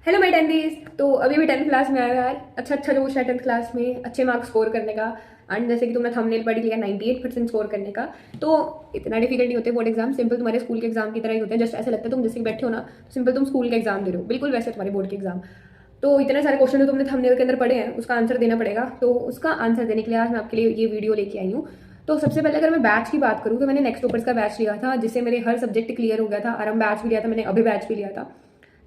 Hello my टेंथीज। तो अभी भी 10th क्लास में आया यार। अच्छा जोश है 10th क्लास में अच्छे मार्क्स स्कोर करने का। एंड जैसे कि तुमने थंबनेल पढ़ लिया 98% स्कोर करने का। तो इतना डिफिकल्ट नहीं होते बोर्ड एग्जाम, सिंपल तुम्हारे स्कूल के एग्जाम की तरह ही होते हैं। जस्ट ऐसा लगता है तुम जैसे कि बैठे हो ना, तो सिंपल तुम स्कूल के एग्जाम दे रहे हो, बिल्कुल वैसे तुम्हारे बोर्ड के एग्जाम। तो इतने सारे क्वेश्चन जो तुमने थंबनेल के अंदर पढ़े हैं उसका आंसर देना पड़ेगा। तो उसका आंसर देने के लिए आज मैं आपके लिए ये वीडियो लेके आई हूँ। तो सबसे पहले अगर मैं बैच की बात करूँ तो मैंने नेक्स्ट टॉपर्स का बैच लिया था, जिससे मेरे हर सब्जेक्ट क्लियर हो गया था। आराम बैच भी लिया था मैंने, अभी बैच भी लिया था।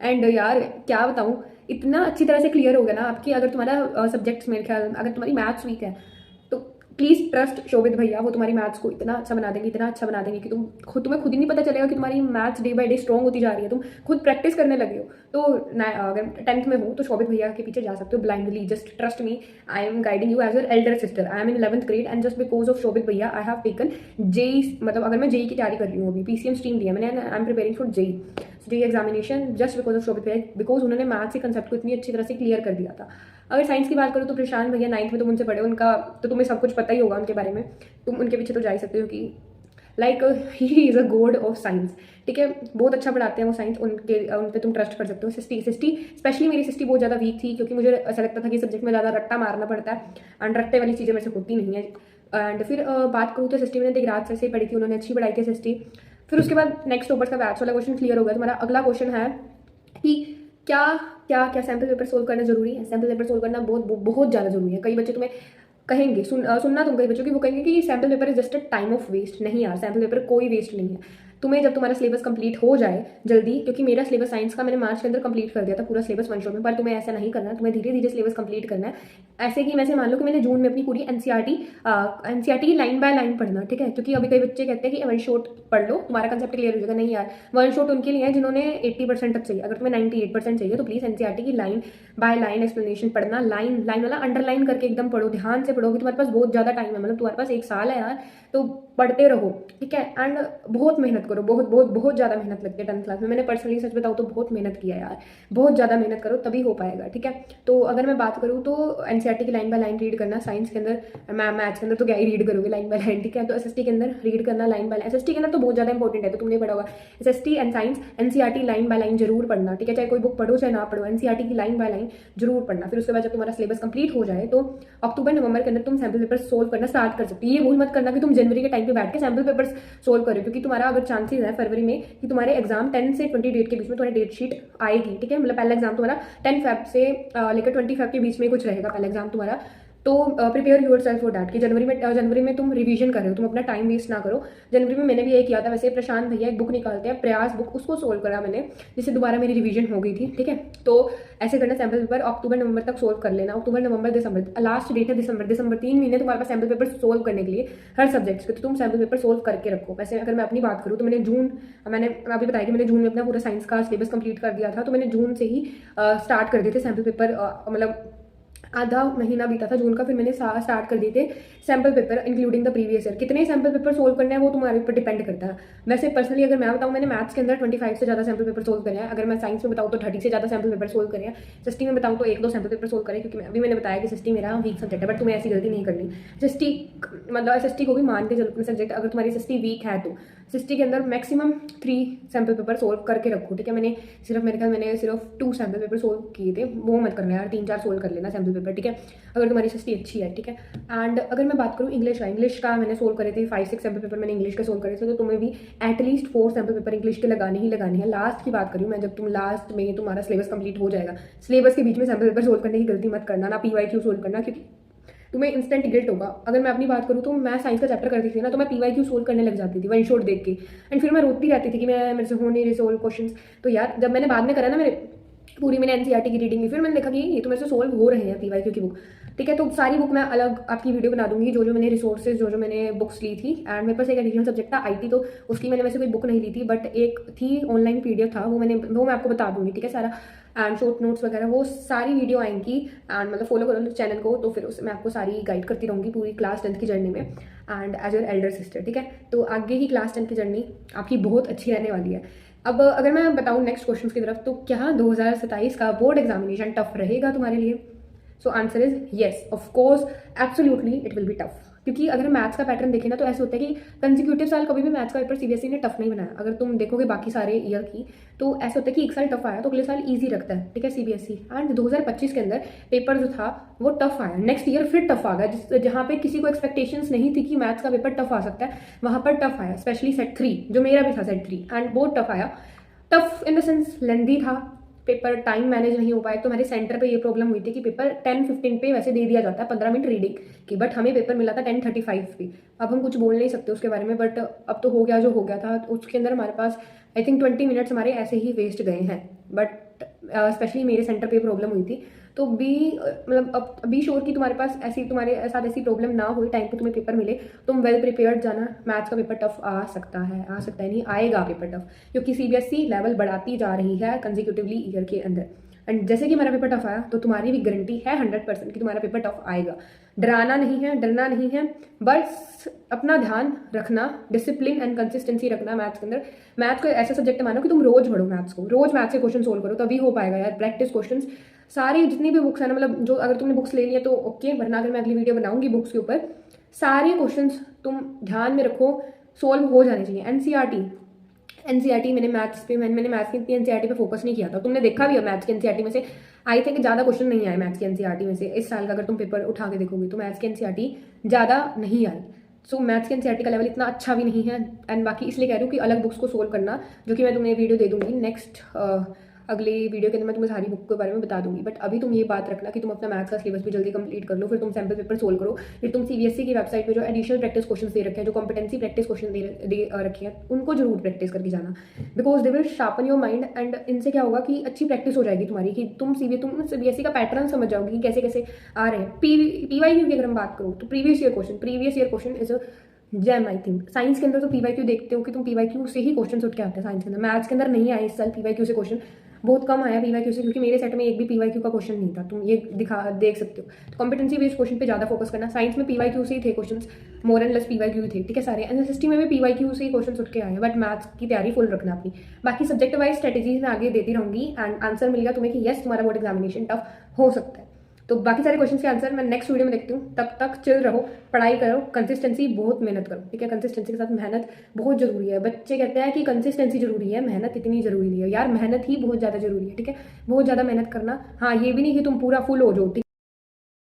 एंड यार क्या बताऊँ, इतना अच्छी तरह से क्लियर हो गया ना आपकी। अगर तुम्हारा सब्जेक्ट्स मेरे ख्याल अगर तुम्हारी मैथ्स वीक है तो प्लीज ट्रस्ट शोभित भैया, वो तुम्हारी मैथ्स को इतना अच्छा बना देंगे, इतना अच्छा बना देंगे कि तुम्हें खुद ही नहीं पता चलेगा कि तुम्हारी maths day by day strong होती जा रही है। तुम खुद प्रैक्टिस करने लगे हो। तो अगर 10th में हो तो शोभित भैया के पीछे जा सकते हो blindly. Just trust me, I am guiding you as your elder sister. I am in 11th grade and just because of Shobhit भैया आई हैव टेकन जेई। मतलब अगर मैं जेई की तैयारी कर रही हूँ, अभी पीसीएम स्ट्रीम लिया मैंने, I am preparing for JEE examination just because of Shobhit भैया, बिकॉज उन्होंने मैथ्स के कंसेप्ट को इतनी अच्छी तरह से क्लियर कर दिया था। अगर साइंस की बात करूँ तो प्रशांत भैया 9th में तुम उनसे पढ़े, उनका तो तुम्हें सब कुछ पता ही होगा उनके बारे में। तुम उनके पीछे तो जा ही सकते हो कि like he is a God of science. ठीक है, बहुत अच्छा पढ़ाते हैं वो साइंस। उन पे तुम ट्रस्ट कर सकते हो। सिस्टी स्पेशली मेरी सिस्टी बहुत ज़्यादा वीक थी, क्योंकि मुझे ऐसा लगता था कि सब्जेक्ट में ज़्यादा रट्टा मारना पड़ता है एंड रट्टे वाली चीज़ें मेरे से होती नहीं है। एंड फिर बात करूँ तो सिस्टी मैंने दिगराज सर से पढ़ी थी, उन्होंने अच्छी पढ़ाई थी सिस्टी। फिर उसके बाद नेक्स्ट टॉपर्स का बैच वाला क्वेश्चन क्लियर हो गया। तुम्हारा अगला क्वेश्चन है कि क्या क्या क्या सैम्पल पेपर सोल्व करना जरूरी है। सैम्पल पेपर सोल्व करना बहुत बहुत ज़्यादा जरूरी है। कई बच्चे तुम्हें कहेंगे सुनना तुम कई बच्चों की, वो कहेंगे कि sample paper is just a time of waste. नहीं यार, सैम्पल पेपर कोई वेस्ट नहीं है। तुम्हें जब तुम्हारा सिलेबस कंप्लीट हो जाए जल्दी, क्योंकि मेरा सिलेबस साइंस का मैंने मार्च के अंदर कंप्लीट कर दिया था पूरा सिलेबस वन शॉट में, पर तुम्हें ऐसा नहीं करना है। तुम्हें धीरे धीरे सिलेबस कंप्लीट करना है। ऐसे कि मैं से मान लो कि मैंने जून में अपनी पूरी एनसीईआरटी लाइन बाय लाइन पढ़ना, ठीक है। क्योंकि अभी कई बच्चे कहते हैं कि वन शॉट पढ़ लो तुम्हारा कंसेप्ट क्लियर हो जाएगा। नहीं यार, वन शॉट उनके लिए है जिन्होंने 80% तक चाहिए। अगर तुम्हें 98% चाहिए तो प्लीज एनसीईआरटी की लाइन बाय लाइन एक्सप्लेनेशन पढ़ना। लाइन लाइन वाला अंडरलाइन करके एकदम पढ़ो, ध्यान से पढ़ोगे। तुम्हारे पास बहुत ज़्यादा टाइम है, मतलब तुम्हारे पास 1 साल है यार, तो पढ़ते रहो, ठीक है। एंड बहुत मेहनत करो, बहुत बहुत बहुत ज़्यादा मेहनत लगती है 10th क्लास में। मैंने पर्सनली सच बताऊँ तो बहुत मेहनत किया यार, बहुत ज़्यादा मेहनत करो तभी हो पाएगा, ठीक है। तो अगर मैं बात करूँ तो एनसीईआरटी की लाइन बाय लाइन रीड करना। साइंस के अंदर, मैथ्स के अंदर तो क्या ही रीड करोगे लाइन बाय लाइन, ठीक है। तो एसएसटी के अंदर रीड करना लाइन बाय लाइन। एसएसटी के अंदर तो बहुत ज़्यादा इंपॉर्टेंट है, तो तुमने पढ़ा होगा SST and science NCERT line by line जरूर पढ़ना, ठीक है। चाहे कोई बुक पढ़ो चाहे ना पढ़ो, एनसीईआरटी की लाइन बाय लाइन जरूर पढ़ना। फिर उसके बाद जब तुम्हारा सिलेबस कंप्लीट हो जाए तो अक्टूबर नवंबर के अंदर तुम सैम्पल पेपर सोल्व करना स्टार्ट कर सकते हो। ये भूल मत करना कि तुम जनवरी के टाइम पे बैठ के सैम्पल पेपर्स सोल्व करो, क्योंकि तुम्हारा अगर चांसेस है फरवरी में कि तुम्हारे एग्जाम 10 से 20 डेट के बीच में तुम्हारी डेट शीट आएगी, ठीक है। मतलब पहला एग्जाम तुम्हारा 10 फेब से लेकर 20 फेब के बीच में कुछ रहेगा पहला एग्जाम तुम्हारा। तो prepare yourself for that कि जनवरी में तुम रिवीजन कर रहे हो, तुम अपना टाइम वेस्ट ना करो। जनवरी में मैंने भी यही किया था। वैसे प्रशांत भैया एक बुक निकालते हैं प्रयास बुक, उसको सोल्व करा मैंने, जिससे दोबारा मेरी रिवीजन हो गई थी, ठीक है। तो ऐसे करना। सैम्पल पेपर अक्टूबर नवंबर तक सोल्व कर लेना। अक्टूबर नवंबर दिसंबर, लास्ट डेट है दिसंबर 3 महीने तुम्हारे पास सैम्पल पेपर सोल्व करने के लिए हर सब्जेक्ट्स के। तो तुम सैम्पल पेपर सोल्व करके रखो। वैसे अगर मैं अपनी बात करूँ तो मैंने अभी बताया कि मैंने जून में अपना पूरा साइंस का सिलेबस कंप्लीट कर दिया था। तो मैंने जून से ही स्टार्ट कर दिए थे सैम्पल पेपर, मतलब आधा महीना बीता था जून का, फिर मैंने स्टार्ट कर दिए थे sample paper including the previous year. कितने सैम्पल पेपर सोल्व करने हैं वो तुम्हारे ऊपर डिपेंड करता है। वैसे पर्सनली अगर मैं बताऊँ, मैंने मैथ्स के अंदर 25 से ज़्यादा सैम्पल पेपर सोल्व करे हैं। अगर मैं साइंस में बताऊँ तो 30 से ज़्यादा सैम्पल पेपर सोल्व करे हैं। सिस्टी में बताऊँ तो 1-2 सैम्पल पेपर सोल्व करें, क्योंकि अभी मैंने बताया कि सिस्टी मेरा वीक सब्जेक्ट है। बट तुम्हें ऐसी गलती नहीं करनी। सिस्टी मतलब सिस्टी को भी मान के चलो अपने सब्जेक्ट, अगर तुम्हारी सिस्टी वीक है तो सिस्टी के अंदर मैक्सिमम 3 सैम्पल पेपर सोल्व करके रखो, ठीक है। मैंने सिर्फ 2 सैम्पल पेपर सोल्व किए थे, वो मत करना यार, 3-4 सोल्व कर लेना सैम्पल पेपर, ठीक है, अगर तुम्हारी सिस्टी अच्छी है, ठीक है। एंड अगर मैं बात करूँ इंग्लिश का मैंने सोल्व करे थे 5-6 सैम्पल पेपर मैंने इंग्लिश के सोल्व करे थे। तो तुम्हें भी एटलीस्ट 4 सैम्पल पेपर इंग्लिश के लगाने ही लगाने हैं। लास्ट की बात करूँ मैं, जब तुम लास्ट में तुम्हारा सिलेबस कंप्लीट हो जाएगा, सिलेबस के बीच में सैम्पल पेपर सोल्व करने की गलती मत करना, ना पीवाईक्यू सोल्व करना, क्योंकि तुम्हें इंस्टेंट गिल्ट होगा। अगर मैं अपनी बात करूँ तो मैं साइंस का चैप्टर करती थी ना, तो मैं पीवाईक्यू सोल्व करने लग जाती थी वन शॉट देख के। एंड फिर मैं रोती रहती थी कि मेरे से हो नहीं रहे सोल्व क्वेश्चन। तो यार जब मैंने बाद में करा ना, मैंने एनसीईआरटी की रीडिंग की, फिर मैंने देखा कि ये तो मेरे से सोल्व हो रहे हैं पीवाईक्यू की बुक, ठीक है। तो सारी बुक मैं अलग आपकी वीडियो बना दूंगी, जो मैंने रिसोर्सेज जो मैंने बुक्स ली थी। एंड मेरे पास एक एडिशनल सब्जेक्ट था आईटी, तो उसकी मैंने वैसे कोई बुक नहीं ली थी, बट एक थी ऑनलाइन पीडीएफ था, वो मैं आपको बता दूंगी, ठीक है, सारा। एंड शॉर्ट नोट्स वगैरह वो सारी वीडियो आएंगी। एंड मतलब फॉलो करो चैनल को, तो फिर उसमें मैं आपको सारी गाइड करती रहूँगी पूरी क्लास 10th की जर्नी में, and as your elder sister, ठीक है। तो आगे की क्लास 10th की जर्नी आपकी बहुत अच्छी रहने वाली है। अब अगर मैं बताऊँ नेक्स्ट क्वेश्चन की तरफ, तो क्या 2027 का बोर्ड एग्जामिनेशन टफ रहेगा तुम्हारे लिए? So answer is yes, of course, absolutely it will be tough. क्योंकि अगर मैथ्स का पैटर्न देखें ना तो ऐसे होता है कि कंसिक्यूटिव साल कभी भी मैथ्स का पेपर सीबीएसई ने टफ नहीं बनाया। अगर तुम देखोगे बाकी सारे ईयर की तो ऐसा होता है कि एक साल टफ आया तो अगले साल ईजी रखता है, ठीक है, सीबीएसई। एंड 2025 के अंदर पेपर जो था वो टफ आया, नेक्स्ट ईयर फिर टफ आ गया, जहाँ पे किसी को एक्सपेक्टेशंस नहीं थी कि मैथ्स का पेपर टफ आ सकता है, वहाँ पर टफ आया। स्पेशली सेट 3 जो मेरा भी था, सेट 3, एंड बहुत टफ आया। टफ इन द सेंस लेंदी था पेपर, टाइम मैनेज नहीं हो पाए। तो हमारे सेंटर पे ये प्रॉब्लम हुई थी कि पेपर 10:15 पे वैसे दे दिया जाता है 15 मिनट रीडिंग की, बट हमें पेपर मिला था 10:35 पे। अब हम कुछ बोल नहीं सकते उसके बारे में, बट अब तो हो गया जो हो गया था। उसके अंदर हमारे पास आई थिंक 20 मिनट्स हमारे ऐसे ही वेस्ट गए हैं। बट स्पेशली मेरे सेंटर पे प्रॉब्लम हुई थी। तो मतलब अब बी श्योर कि तुम्हारे पास ऐसी, तुम्हारे साथ ऐसी प्रॉब्लम ना हो, टाइम पे तुम्हें पेपर मिले, तुम वेल प्रिपेयर्ड जाना। मैथ्स का पेपर टफ आ सकता है, नहीं आएगा पेपर टफ, क्योंकि सीबीएसई लेवल बढ़ाती जा रही है कंसिक्यूटिवली ईयर के अंदर। एंड जैसे कि मेरा पेपर टफ आया तो तुम्हारी भी गारंटी है 100% कि तुम्हारा पेपर टफ आएगा। डराना नहीं है, डरना नहीं है, बस अपना ध्यान रखना, डिसिप्लिन एंड कंसिस्टेंसी रखना मैथ्स के अंदर। मैथ्स को ऐसा सब्जेक्ट मानो कि तुम रोज पढ़ो मैथ्स को, रोज मैथ्स के क्वेश्चन सोल्व करो, तभी हो पाएगा यार। प्रैक्टिस क्वेश्चन सारी जितनी भी बुक्स है ना, मतलब जो अगर तुमने बुक्स ले लिया तो ओके, वरना अगर मैं अगली वीडियो बनाऊंगी बुक्स के ऊपर, सारे क्वेश्चन तुम ध्यान में रखो, सोल्व हो जाने चाहिए। एनसीईआरटी मैंने मैथ्स की इतनी एनसीईआरटी पे फोकस नहीं किया था। तुमने देखा भी है मैथ्स की एनसीईआरटी में से आई थिंक ज़्यादा क्वेश्चन नहीं आए मैथ्स की एनसीईआरटी में से इस साल का। अगर तुम पेपर उठा के देखोगे तो मैथ्स की एनसीईआरटी ज़्यादा नहीं आई। सो मैथ्स की एनसीईआरटी का लेवल इतना अच्छा भी नहीं है। एंड बाकी इसलिए कह रही हूँ कि अलग बुक्स को सोल्व करना, जो कि मैं तुम्हें वीडियो दे दूंगी नेक्स्ट अगली वीडियो के अंदर मैं तुम्हें सारी बुक के बारे में बता दूंगी। बट अभी तुम ये बात रखना कि तुम अपना मैथ्स का सिलेबस भी जल्दी कंप्लीट कर लो, फिर तुम सैम्पल पेपर सोल्व करो, फिर तुम सीबीएसई की वेबसाइट पे जो एडिशनल प्रैक्टिस क्वेश्चन दे रखे हैं, जो कॉम्पिटेंसी प्रैक्टिस क्वेश्चन दे रखे हैं, उनको जरूर प्रैक्टिस करके जाना, because they will sharpen your mind. And इनसे क्या होगा कि अच्छी प्रैक्टिस हो जाएगी तुम्हारी, कि तुम सीबीएसई का पैटर्न समझ जाओगे कि कैसे कैसे आ रहे हैं। पीवाईक्यू की अगर हम बात करो तो previous year question is gem. I think science के अंदर तो पीवाईक्यू देखते हो कि तुम पीवाईक्यू से ही क्वेश्चन उठ के आते हैं साइंस के अंदर। मैथ्स के अंदर नहीं आए इस साल पीवाईक्यू से क्वेश्चन, बहुत कम आया पीवाईक्यू से, क्योंकि मेरे सेट में एक भी पीवाईक्यू का क्वेश्चन नहीं था। तुम ये देख सकते हो। तो कॉम्पिटेंसी बेस्ड क्वेश्चन पे ज्यादा फोकस करना। साइंस में पीवाईक्यू से ही थे question, more and less PYQ थे, ठीक है सारे। एनएसएसटी में भी पीवाईक्यू से ही क्वेश्चन उठ के आए हैं। बट मैथ्स की तैयारी फुल रखना अपनी। बाकी सब्जेक्ट वाइज स्ट्रेटेजीज मैं आगे देती रहूंगी एंड आंसर मिलेगा तुम्हें कि यस तुम्हारा बोर्ड एग्जामिनेशन टफ हो सकता है। तो बाकी सारे क्वेश्चन के आंसर मैं नेक्स्ट वीडियो में देखती हूँ। तब तक चिल रहो, पढ़ाई करो, कंसिस्टेंसी, बहुत मेहनत करो, ठीक है। कंसिस्टेंसी के साथ मेहनत बहुत जरूरी है। बच्चे कहते हैं कि कंसिस्टेंसी जरूरी है, मेहनत इतनी जरूरी नहीं है यार। मेहनत ही बहुत ज़्यादा जरूरी है, ठीक है। बहुत ज़्यादा मेहनत करना। हाँ, ये भी नहीं कि तुम पूरा फुल हो जाओ, ठीक है।